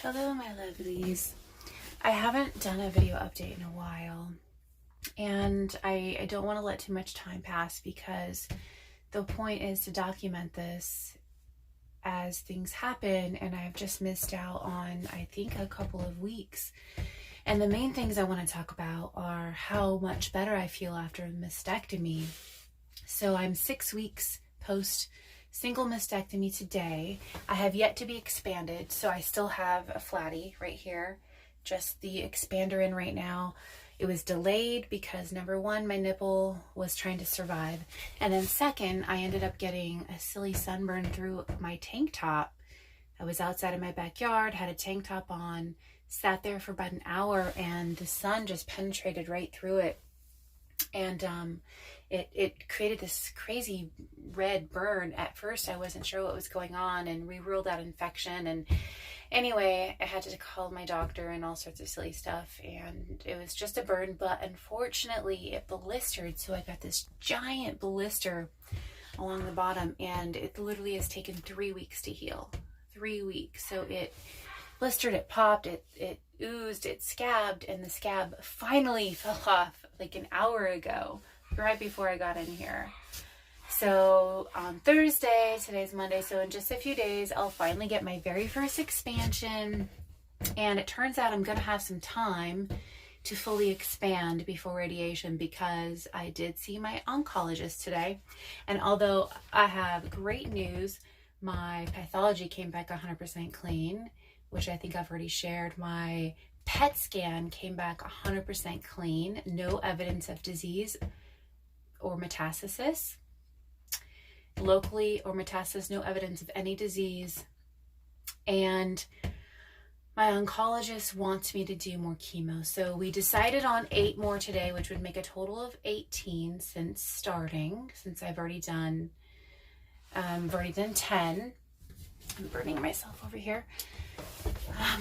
Hello, my lovelies. I haven't done a video update in a while, and I don't want to let too much time pass because the point is to document this as things happen, and I've just missed out on, I think, a couple of weeks. And the main things I want to talk about are how much better I feel after a mastectomy. So I'm 6 weeks post single mastectomy today. I have yet to be expanded, so I still have a flatty right here, just the expander in right now. It was delayed because number one, my nipple was trying to survive, and then second, I ended up getting a silly sunburn through my tank top. I was outside in my backyard, had a tank top on, sat there for about an hour, and the sun just penetrated right through it, and it created this crazy red burn. At first I wasn't sure what was going on, and we ruled out infection, and anyway, I had to call my doctor and all sorts of silly stuff, and it was just a burn, but unfortunately it blistered, so I got this giant blister along the bottom, and it literally has taken 3 weeks to heal. 3 weeks. So it blistered, it popped, it oozed, it scabbed, and the scab finally fell off like an hour ago, right before I got in here. So on Thursday, today's Monday, so in just a few days, I'll finally get my very first expansion. And it turns out I'm going to have some time to fully expand before radiation, because I did see my oncologist today. And although I have great news, my pathology came back 100% clean, which I think I've already shared. My PET scan came back 100% clean, no evidence of disease or metastasis. Locally or metastasis, no evidence of any disease. And my oncologist wants me to do more chemo. So we decided on 8 more today, which would make a total of 18 since starting, since I've already done 10. I'm burning myself over here.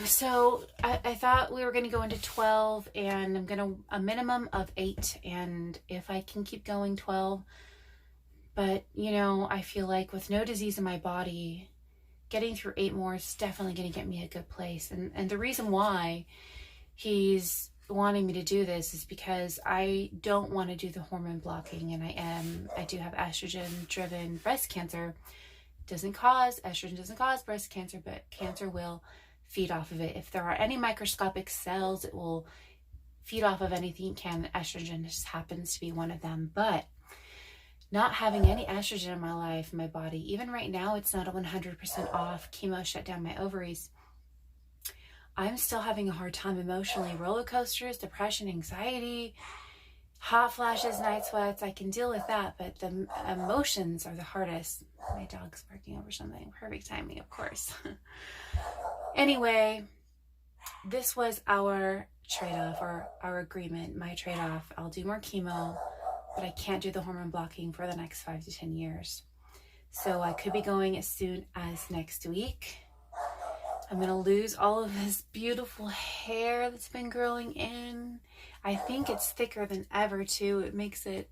So I thought we were going to go into 12, and I'm going to a minimum of 8, and if I can keep going, 12. But you know, I feel like with no disease in my body, getting through 8 more is definitely going to get me a good place. And the reason why he's wanting me to do this is because I don't want to do the hormone blocking, and I do have estrogen driven breast cancer. Estrogen doesn't cause breast cancer, but cancer will feed off of it. If there are any microscopic cells, it will feed off of anything it can. Estrogen just happens to be one of them. But not having any estrogen in my life, in my body, even right now, it's not 100% off. Chemo shut down my ovaries. I'm still having a hard time emotionally. Roller coasters, depression, anxiety, hot flashes, night sweats. I can deal with that, but the emotions are the hardest. My dog's barking over something. Perfect timing, of course. Anyway, this was our trade-off, or our agreement, my trade-off. I'll do more chemo, but I can't do the hormone blocking for the next 5 to 10 years. So I could be going as soon as next week. I'm going to lose all of this beautiful hair that's been growing in. I think it's thicker than ever too. It makes it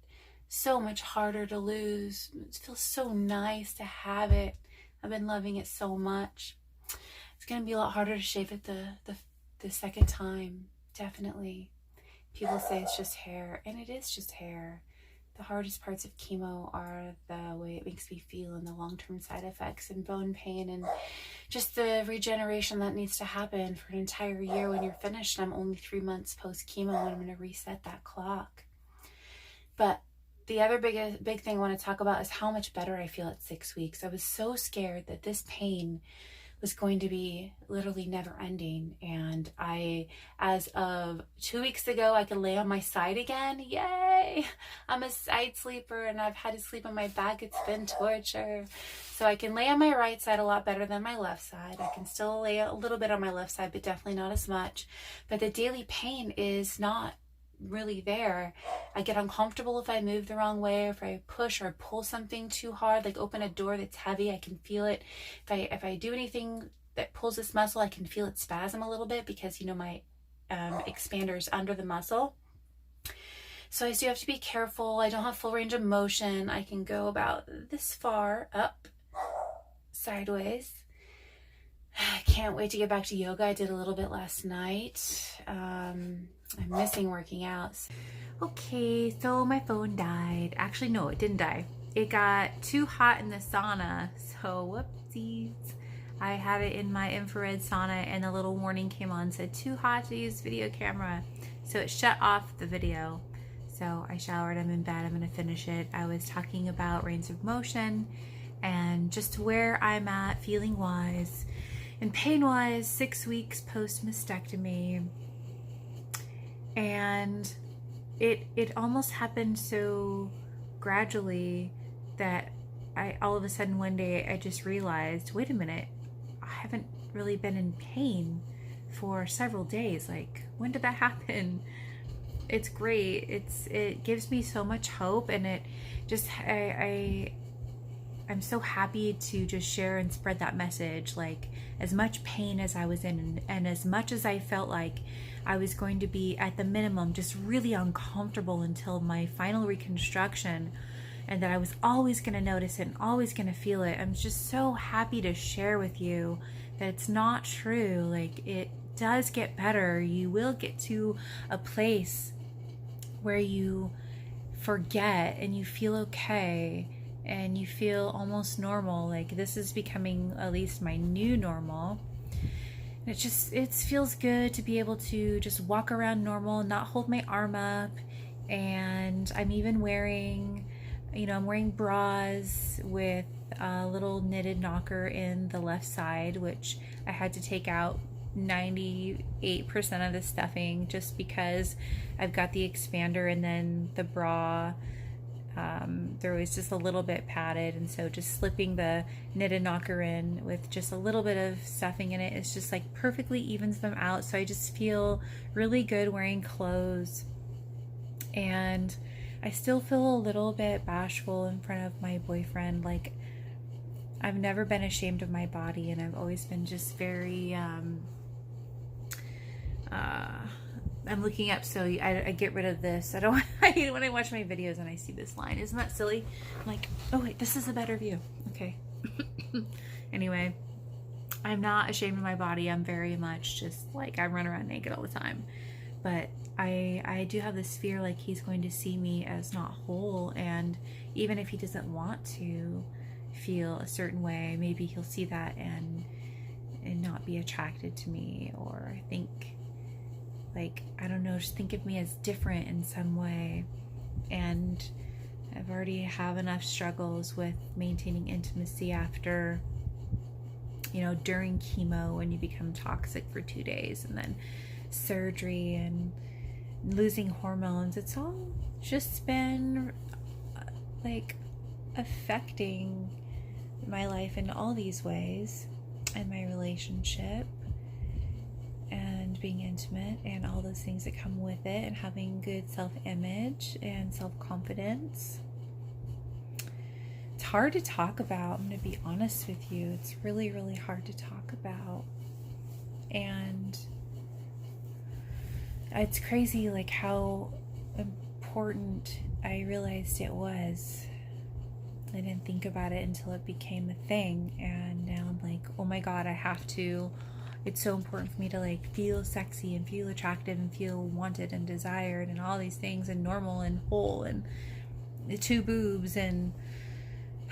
so much harder to lose. It feels so nice to have it. I've been loving it so much. It's going to be a lot harder to shave it the second time, definitely. People say it's just hair, and it is just hair. The hardest parts of chemo are the way it makes me feel, and the long-term side effects and bone pain, and just the regeneration that needs to happen for an entire year when you're finished. I'm only 3 months post chemo, and I'm going to reset that clock. But the other big thing I want to talk about is how much better I feel at 6 weeks. I was so scared that this pain was going to be literally never ending, and as of 2 weeks ago, I could lay on my side again. Yay! I'm a side sleeper, and I've had to sleep on my back. It's been torture. So I can lay on my right side a lot better than my left side. I can still lay a little bit on my left side, but definitely not as much. But the daily pain is not really there. I get uncomfortable if I move the wrong way, or if I push or pull something too hard, like open a door that's heavy. I can feel it. If I do anything that pulls this muscle, I can feel it spasm a little bit, because you know my expander is under the muscle. So I do have to be careful. I don't have full range of motion. I can go about this far up, sideways. I can't wait to get back to yoga. I did a little bit last night. I'm missing working out. Okay, so my phone died. Actually, no, it didn't die. It got too hot in the sauna, so whoopsies. I had it in my infrared sauna and a little warning came on, said too hot to use video camera. So it shut off the video. So I showered, I'm in bed, I'm gonna finish it. I was talking about range of motion and just where I'm at feeling wise and pain wise, 6 weeks post mastectomy. And it almost happened so gradually that I all of a sudden one day I just realized, wait a minute, I haven't really been in pain for several days. Like, when did that happen? It's great. It gives me so much hope, and it just I'm so happy to just share and spread that message. Like, as much pain as I was in and as much as I felt like I was going to be at the minimum just really uncomfortable until my final reconstruction, and that I was always going to notice it and always going to feel it. I'm just so happy to share with you that it's not true. Like, it does get better. You will get to a place where you forget and you feel okay and you feel almost normal. Like, this is becoming at least my new normal. And it feels good to be able to just walk around normal, not hold my arm up. And I'm even wearing, I'm wearing bras with a little knitted knocker in the left side, which I had to take out 98% of the stuffing just because I've got the expander, and then the bra, there was just a little bit padded, and so just slipping the knitted knocker in with just a little bit of stuffing in it is just like perfectly evens them out. So I just feel really good wearing clothes, and I still feel a little bit bashful in front of my boyfriend. Like, I've never been ashamed of my body, and I've always been just very I'm looking up, so I get rid of this. I hate it when I watch my videos and I see this line. Isn't that silly? I'm like, oh wait, this is a better view. Okay. Anyway, I'm not ashamed of my body. I'm very much just like, I run around naked all the time. But I do have this fear, like, he's going to see me as not whole, and even if he doesn't want to feel a certain way, maybe he'll see that and not be attracted to me, or think, like, I don't know, just think of me as different in some way. And I've already have enough struggles with maintaining intimacy after, during chemo, when you become toxic for 2 days, and then surgery and losing hormones. It's all just been like affecting my life in all these ways, and my relationship, and being intimate, and all those things that come with it, and having good self-image and self-confidence. It's hard to talk about. I'm going to be honest with you. It's really, really hard to talk about. And it's crazy, like, how important I realized it was. I didn't think about it until it became a thing, and now I'm like, oh my god, it's so important for me to, like, feel sexy and feel attractive and feel wanted and desired and all these things, and normal and whole, and the 2 boobs, and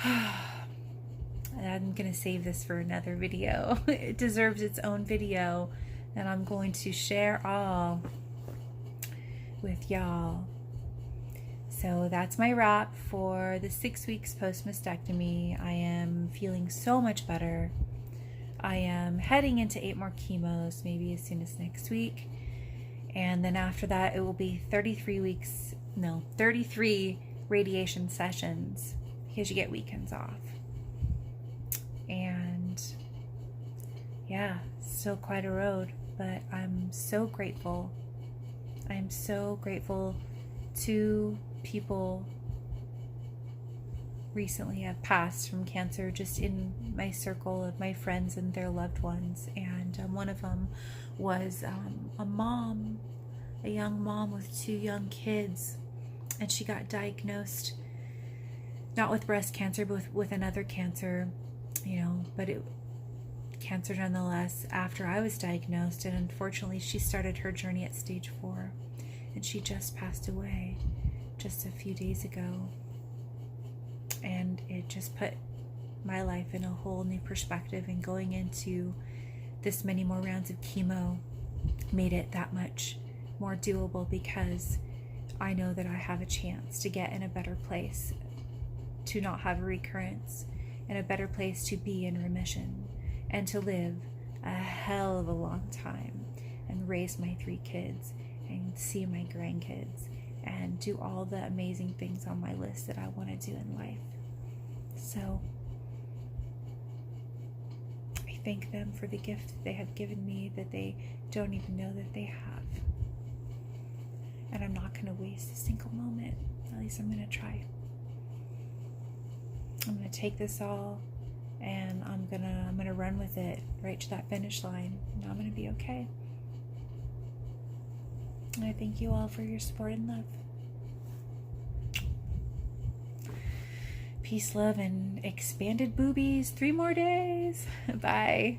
I'm gonna save this for another video. It deserves its own video, and I'm going to share all with y'all. So that's my wrap for the 6 weeks post mastectomy. I am feeling so much better. I am heading into 8 more chemos, maybe as soon as next week. And then after that, it will be 33 radiation sessions, because you get weekends off. And yeah, still quite a road, but I'm so grateful. I'm so grateful to people recently have passed from cancer, just in my circle of my friends and their loved ones. And one of them was a young mom with 2 young kids, and she got diagnosed not with breast cancer, but with another cancer, but cancer nonetheless after I was diagnosed, and unfortunately she started her journey at stage 4, and she just passed away just a few days ago. And it just put my life in a whole new perspective, and going into this many more rounds of chemo made it that much more doable, because I know that I have a chance to get in a better place, to not have a recurrence, in a better place to be in remission, and to live a hell of a long time and raise my 3 kids and see my grandkids and do all the amazing things on my list that I want to do in life. So I thank them for the gift that they have given me that they don't even know that they have. And I'm not going to waste a single moment. At least I'm going to try. I'm going to take this all and I'm going to run with it right to that finish line, and I'm going to be okay. And I thank you all for your support and love. Peace, love, and expanded boobies. 3 more days. Bye.